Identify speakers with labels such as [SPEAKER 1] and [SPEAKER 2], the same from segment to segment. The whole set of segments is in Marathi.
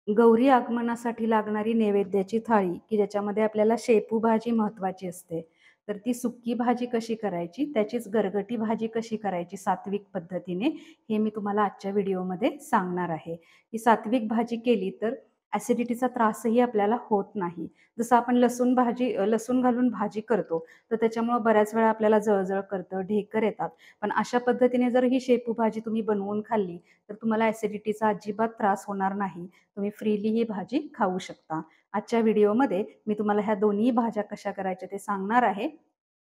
[SPEAKER 1] गौरी आगमनासाठी लागणारी नैवेद्याची थाळी, की ज्याच्यामध्ये आपल्याला शेपू भाजी महत्त्वाची असते. तर ती सुक्की भाजी कशी करायची, त्याचीच गरगटी भाजी कशी करायची सात्विक पद्धतीने, हे मी तुम्हाला आजच्या व्हिडिओमध्ये सांगणार आहे. ही सात्विक भाजी केली तर ॲसिडिटीचा त्रासही आपल्याला होत नाही. जसं आपण लसूण घालून भाजी करतो, तर त्याच्यामुळं बऱ्याच वेळा आपल्याला जळजळ करतं, ढेकर येतात. पण अशा पद्धतीने जर ही शेपू भाजी तुम्ही बनवून खाल्ली, तर तुम्हाला ॲसिडिटीचा अजिबात त्रास होणार नाही. तुम्ही फ्रीली ही भाजी खाऊ शकता. आजच्या व्हिडिओमध्ये मी तुम्हाला ह्या दोन्ही भाज्या कशा करायच्या ते सांगणार आहे.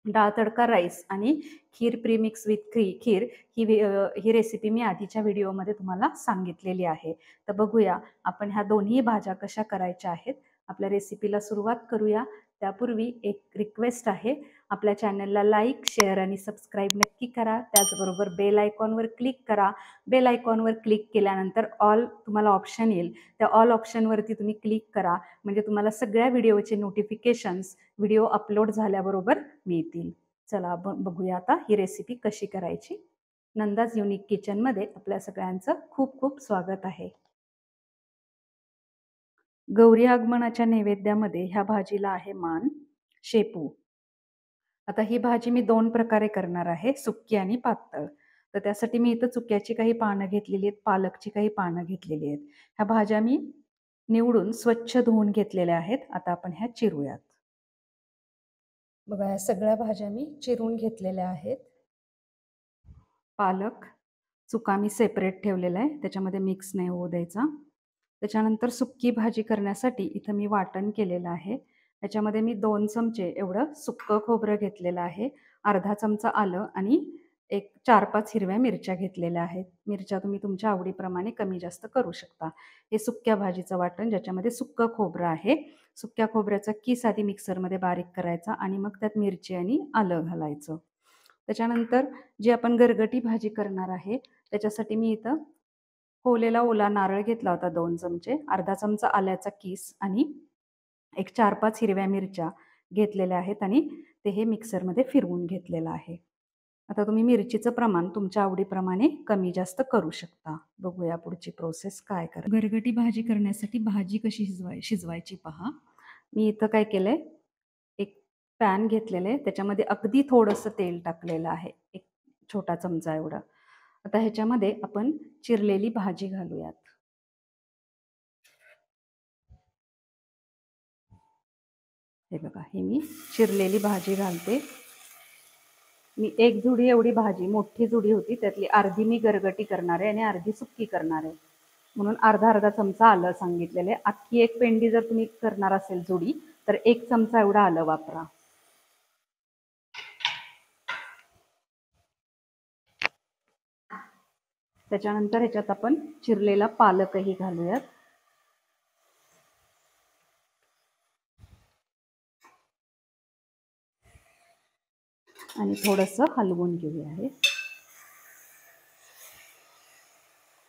[SPEAKER 1] डाळ तडका राईस आणि खीर प्रीमिक्स विथ खीर ही रेसिपी मी आधीच्या व्हिडिओमध्ये तुम्हाला सांगितलेली आहे. तर बघूया आपण ह्या दोन्ही भाज्या कशा करायच्या आहेत. आपल्या रेसिपीला सुरुवात करूया. त्यापूर्वी एक रिक्वेस्ट आहे. आपल्या चॅनलला लाईक, शेअर आणि सबस्क्राईब नक्की करा. त्याचबरोबर बेल आयकॉनवर क्लिक करा. बेल आयकॉनवर क्लिक केल्यानंतर ऑल तुम्हाला ऑप्शन येईल. त्या ऑल ऑप्शनवरती तुम्ही क्लिक करा. म्हणजे तुम्हाला सगळ्या व्हिडिओचे नोटिफिकेशन्स व्हिडिओ अपलोड झाल्याबरोबर मिळतील. चला बघूया आता ही रेसिपी कशी करायची. नंदाज युनिक किचनमध्ये आपल्या सगळ्यांचं खूप खूप स्वागत आहे. गौरी आगमनाच्या नैवेद्यामध्ये ह्या भाजीला आहे मान, शेपू. आता ही भाजी मी 2 प्रकारे करणार आहे, सुक्की आणि पातळ. तर त्यासाठी मी इथं चुक्याची काही पानं घेतलेली आहेत, पालकची काही पानं घेतलेली आहेत. ह्या भाज्या मी निवडून स्वच्छ धुवून घेतलेल्या आहेत. आता आपण ह्या चिरूयात. बघा, या सगळ्या भाज्या मी चिरून घेतलेल्या आहेत. पालक चुका मी सेपरेट ठेवलेला आहे, त्याच्यामध्ये मिक्स नाही होऊ द्यायचा. त्याच्यानंतर सुक्की भाजी करण्यासाठी इथं मी वाटण केलेलं आहे. त्याच्यामध्ये मी 2 चमचे एवढं सुक्कं खोबरं घेतलेलं आहे, अर्धा चमचा आलं आणि एक 4-5 हिरव्या मिरच्या घेतलेल्या आहेत. मिरच्या तुम्ही तुमच्या आवडीप्रमाणे कमी जास्त करू शकता. हे सुक्क्या भाजीचं वाटण, ज्याच्यामध्ये सुक्कं खोबरं आहे. सुक्क्या खोबऱ्याचा कीस आधी मिक्सरमध्ये बारीक करायचा आणि मग त्यात मिरची आणि आलं घालायचं. त्याच्यानंतर जी आपण गरगटी भाजी करणार आहे, त्याच्यासाठी मी इथं खोवलेला ओला नारळ घेतला होता 2 चमचे, अर्धा चमचा आल्याचा कीस आणि एक 4-5 हिरव्या मिरच्या घेतलेल्या आहेत आणि ते हे मिक्सरमध्ये फिरवून घेतलेलं आहे. आता तुम्ही मिरचीचं प्रमाण तुमच्या आवडीप्रमाणे कमी जास्त करू शकता. बघूया पुढची प्रोसेस काय करायची. गरगटी भाजी करण्यासाठी भाजी कशी शिजवायची पहा. मी इथं काय केलंय, एक पॅन घेतलेलं आहे, त्याच्यामध्ये अगदी थोडंसं तेल टाकलेलं आहे, एक छोटा चमचा एवढा. आता ह्याच्यामध्ये आपण चिरलेली भाजी घालूयात. हे बघा, ही मी चिरलेली भाजी घालते. मी एक जुडी एवढी भाजी, मोठी जुडी होती, त्यातली अर्धी मी गरगटी करणार आहे आणि अर्धी सुक्की करणार आहे. म्हणून अर्धा चमचा आलं सांगितलेलं आहे. अख्खी एक पेंडी जर तुम्ही करणार असेल जुडी, तर 1 चमचा एवढं आलं वापरा. त्याच्यानंतर ह्याच्यात आपण चिरलेला पालकही घालूयात. आणि थोडंसं हलवून घेऊया हे.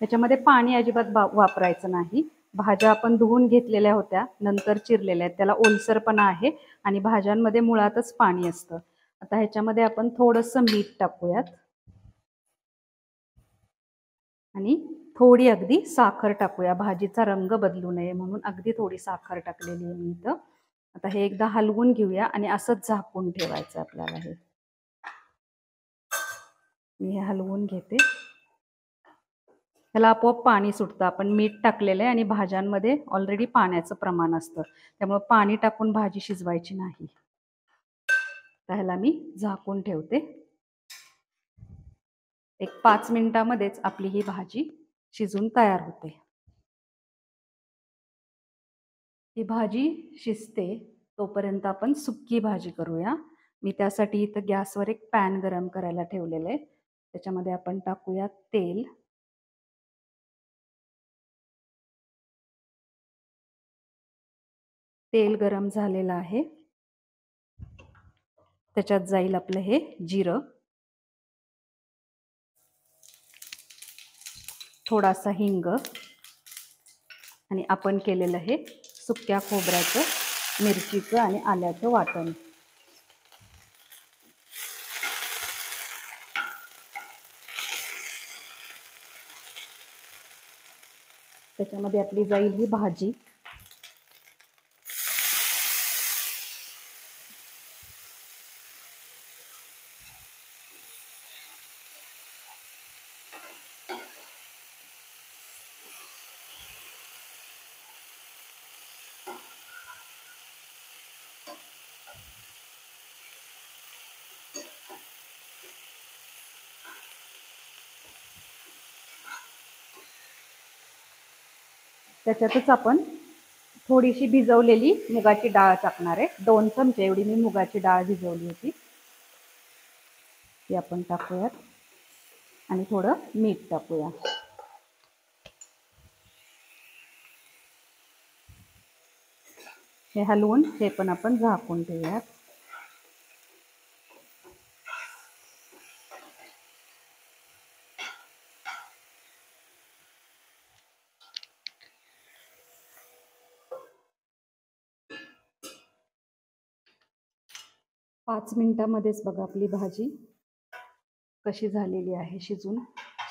[SPEAKER 1] त्याच्यामध्ये पाणी अजिबात वापरायचं नाही. भाज्या आपण धुवून घेतलेल्या होत्या, नंतर चिरलेल्या आहेत, त्याला ओलसरपणा आहे आणि भाज्यांमध्ये मुळातच पाणी असतं. आता ह्याच्यामध्ये आपण थोडंसं मीठ टाकूयात आणि थोडी अगदी साखर टाकूया. भाजीचा रंग बदलू नये म्हणून अगदी थोडी साखर टाकलेली आहे मी इथं. आता हे एकदा हलवून घेऊया आणि असंच झाकून ठेवायचं आपल्याला. हे मी हे हलवून घेते. ह्याला आपोआप पाणी सुटतं. आपण मीठ टाकलेलं आहे आणि भाज्यांमध्ये ऑलरेडी पाण्याचं प्रमाण असतं, त्यामुळे पाणी टाकून भाजी शिजवायची नाही. तर ह्याला मी झाकून ठेवते. एक 5 मिनिटामध्येच आपली ही भाजी शिजून तयार होते. ही भाजी शिजते तोपर्यंत आपण सुक्की भाजी करूया. मी त्यासाठी इथं गॅसवर एक पॅन गरम करायला ठेवलेलं आहे. त्याच्यामध्ये आपण टाकूया तेल. तेल गरम झालेलं आहे. त्याच्यात जाईल आपलं हे जिरं, थोडासा हिंग आणि आपण केलेलं हे सुक्या खोबऱ्याचं, मिरचीचं आणि आल्याचं वाटण. त्याच्यामध्ये आपली जाईल ही भाजी. त्याच्यातच आपण थोडीशी भिजवलेली मुगाची डाळ टाकणार आहे. 2 चमचे एवढी मी मुगाची डाळ भिजवली होती, ती आपण टाकूयात आणि थोडं मीठ टाकूया. हे हलवून हे पण आपण झाकून ठेवूयात. पाच मिनिटामध्येच बघा आपली भाजी कशी झालेली आहे शिजून.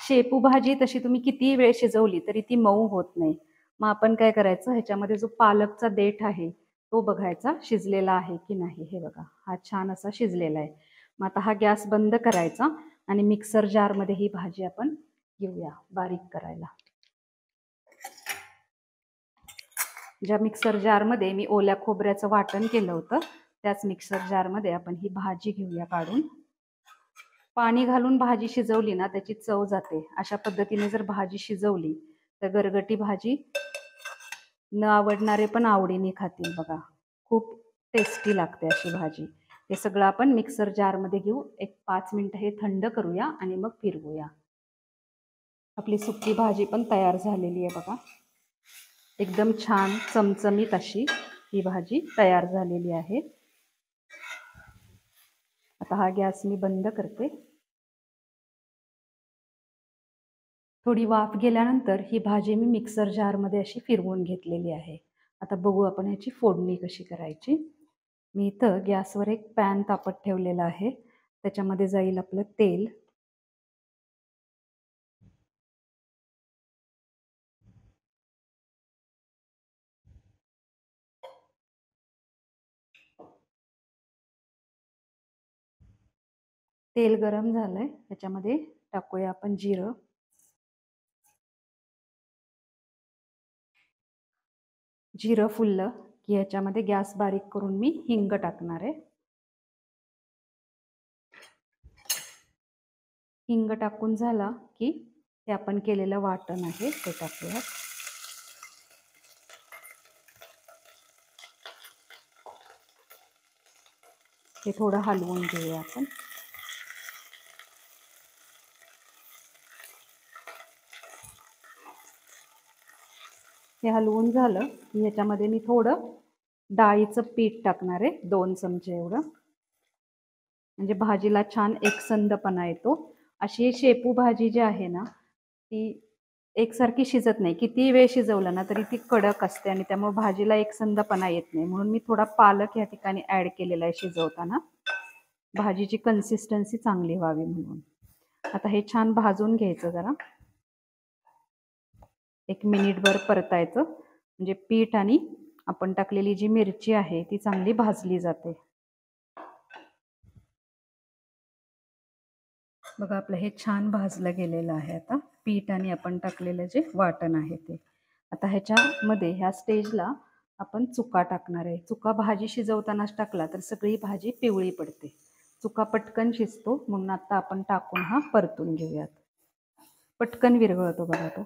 [SPEAKER 1] शेपू भाजी तशी तुम्ही किती वेळ शिजवली तरी ती मऊ होत नाही. मग आपण काय करायचं, ह्याच्यामध्ये जो पालकचा देठ आहे तो बघायचा शिजलेला आहे की नाही. हे बघा, हा छान असा शिजलेला आहे. मग आता हा गॅस बंद करायचा आणि मिक्सर जारमध्ये ही भाजी आपण घेऊया बारीक करायला. ज्या मिक्सर जारमध्ये मी ओल्या खोबऱ्याचं वाटण केलं होतं त्याच मिक्सर जारमध्ये आपण ही भाजी घेऊया काढून. पाणी घालून भाजी शिजवली ना त्याची चव जाते. अशा पद्धतीने जर भाजी शिजवली तर गरगटी भाजी न आवडणारे पण आवडीने खातील बघा. खूप टेस्टी लागते अशी भाजी. हे सगळं आपण मिक्सर जारमध्ये घेऊ. एक 5 मिनिटं हे थंड करूया आणि मग फिरवूया. आपली सुकी भाजी पण तयार झालेली आहे बघा. एकदम छान चमचमीत अशी ही भाजी तयार झालेली आहे. आता हा गॅस मी बंद करते. थोडी वाफ गेल्यानंतर ही भाजी मी मिक्सर जारमध्ये अशी फिरवून घेतलेली आहे. आता बघू आपण ह्याची फोडणी कशी करायची. मी इथं गॅसवर एक पॅन तापत ठेवलेला आहे. त्याच्यामध्ये जाईल आपलं तेल. तेल गरम झालंय, त्याच्यामध्ये टाकूया आपण जिरं. जिरं फुललं की ह्याच्यामध्ये गॅस बारीक करून मी हिंग टाकणार आहे. हिंग टाकून झाला की ते आपण केलेलं वाटण आहे ते टाकूया. हे थोडं हलवून घेऊया आपण. हे हलवून झालं की ह्याच्यामध्ये मी थोडं डाळीचं पीठ टाकणार आहे, 2 चमचे एवढं. म्हणजे भाजीला छान एकसंधपणा येतो. अशी शेपू भाजी जी आहे ना ती एकसारखी शिजत नाही. किती वेळ शिजवलं ना तरी ती कडक असते आणि त्यामुळे भाजीला एकसंधपणा येत नाही. म्हणून मी थोडा पालक या ठिकाणी ॲड केलेला आहे शिजवताना, भाजीची कन्सिस्टन्सी चांगली व्हावी म्हणून. आता हे छान भाजून घ्यायचं जरा. 1 मिनिटभर परतायचं म्हणजे पीठ आणि आपण टाकलेली जी मिरची आहे ती चांगली भाजली जाते. बघा आपलं हे छान भाजलं गेलेलं आहे. आता पीठ आणि आपण टाकलेलं जे वाटण आहे ते. आता ह्याच्यामध्ये ह्या स्टेजला आपण चुका टाकणार आहे. चुका भाजी शिजवतानाच टाकला तर सगळी भाजी पिवळी पडते. चुका पटकन शिजतो म्हणून आता आपण टाकून हा परतून घेऊयात. पटकन विरघळतो बघा तो.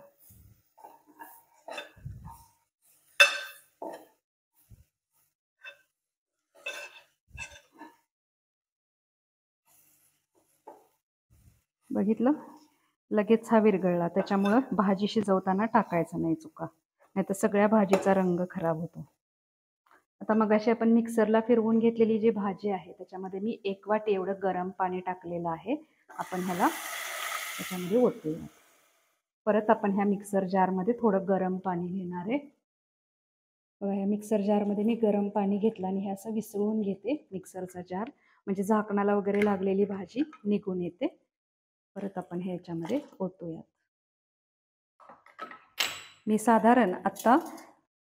[SPEAKER 1] बघितलं, लगेच हा विरघळला. त्याच्यामुळं भाजी शिजवताना टाकायचं नाही चुका, नाही तर सगळ्या भाजीचा रंग खराब होतो. आता मगाशी आपण मिक्सरला फिरवून घेतलेली जी भाजी आहे त्याच्यामध्ये मी 1 वाटी एवढं गरम पाणी टाकलेलं आहे. आपण ह्याला त्याच्यामध्ये ओतूया. परत आपण ह्या मिक्सर जारमध्ये थोडं गरम पाणी घेणार आहे. बघा ह्या मिक्सर जारमध्ये मी गरम पाणी घेतलं आणि हे असं विसळून घेते मिक्सरचा जार, म्हणजे झाकणाला वगैरे लागलेली भाजी निघून येते. परत आपण हे ह्याच्यामध्ये ओतूयात. मी साधारण आत्ता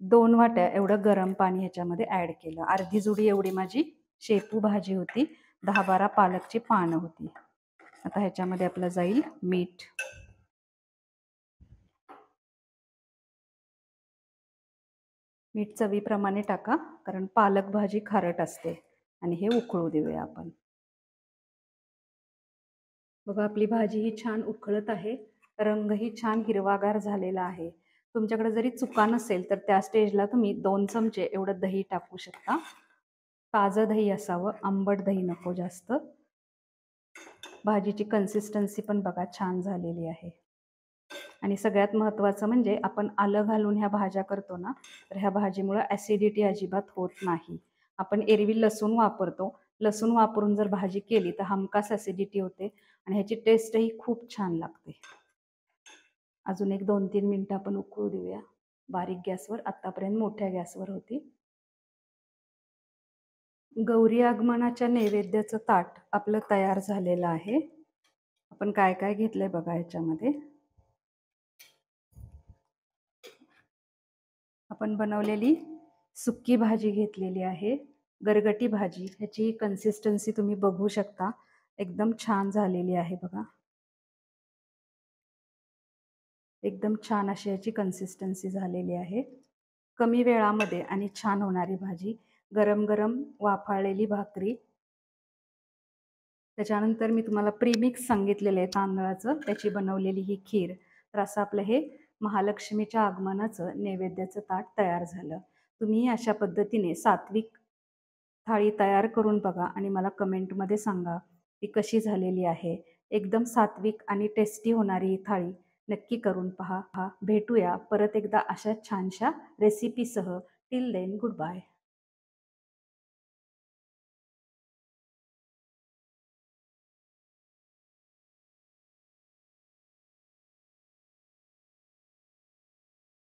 [SPEAKER 1] 2 वाट्या एवढं गरम पाणी ह्याच्यामध्ये ॲड केलं. अर्धी जुडी एवढी माझी शेपू भाजी होती. 10-12 पालकची पानं होती. आता ह्याच्यामध्ये आपलं जाईल मीठ. मीठ चवीप्रमाणे टाका, कारण पालक भाजी खारट असते. आणि हे उकळू देऊया आपण. बघा आपली भाजी ही छान उकळत आहे. रंगही छान हिरवागार झालेला आहे. तुमच्याकडे जरी चुका नसेल तर त्या स्टेजला तुम्ही 2 चमचे एवढं दही टाकू शकता. ताजं दही असावं, आंबट दही नको जास्त. भाजीची कन्सिस्टन्सी पण बघा छान झालेली आहे. आणि सगळ्यात महत्त्वाचं म्हणजे आपण आलं घालून ह्या भाज्या करतो ना, तर ह्या भाजीमुळे ॲसिडिटी अजिबात होत नाही. आपण एरवी लसूण वापरतो. लसूण वापरून जर भाजी केली तर हमखास ॲसिडिटी होते आणि ह्याची टेस्टही खूप छान लागते. अजून एक 2-3 मिनटं आपण उकळू देऊया बारीक गॅसवर. आत्तापर्यंत मोठ्या गॅसवर होती. गौरी आगमनाच्या नैवेद्याचं ताट आपलं तयार झालेलं आहे. आपण काय काय घेतलंय बघा ह्याच्यामध्ये. आपण बनवलेली सुक्की भाजी घेतलेली आहे. गरगटी भाजी, ह्याची कन्सिस्टन्सी तुम्ही बघू शकता. एकदम छान झालेली आहे बघा. एकदम छान अशी याची कन्सिस्टन्सी झालेली आहे. कमी वेळामध्ये आणि छान होणारी भाजी. गरम गरम वाफाळलेली भाकरी. त्याच्यानंतर मी तुम्हाला प्रीमिक्स सांगितलेलं आहे तांदळाचं, त्याची बनवलेली ही खीर. तर असं आपलं हे महालक्ष्मीच्या आगमनाचं नैवेद्याचं ताट तयार झालं. तुम्ही अशा पद्धतीने सात्विक थाळी तयार करून बघा आणि मला कमेंटमध्ये सांगा ती कशी झालेली आहे. एकदम सात्विक आणि टेस्टी होणारी ही थाळी नक्की करून पहा. भेटूया परत एकदा अशा छानशा रेसिपीसह. Till then good bye.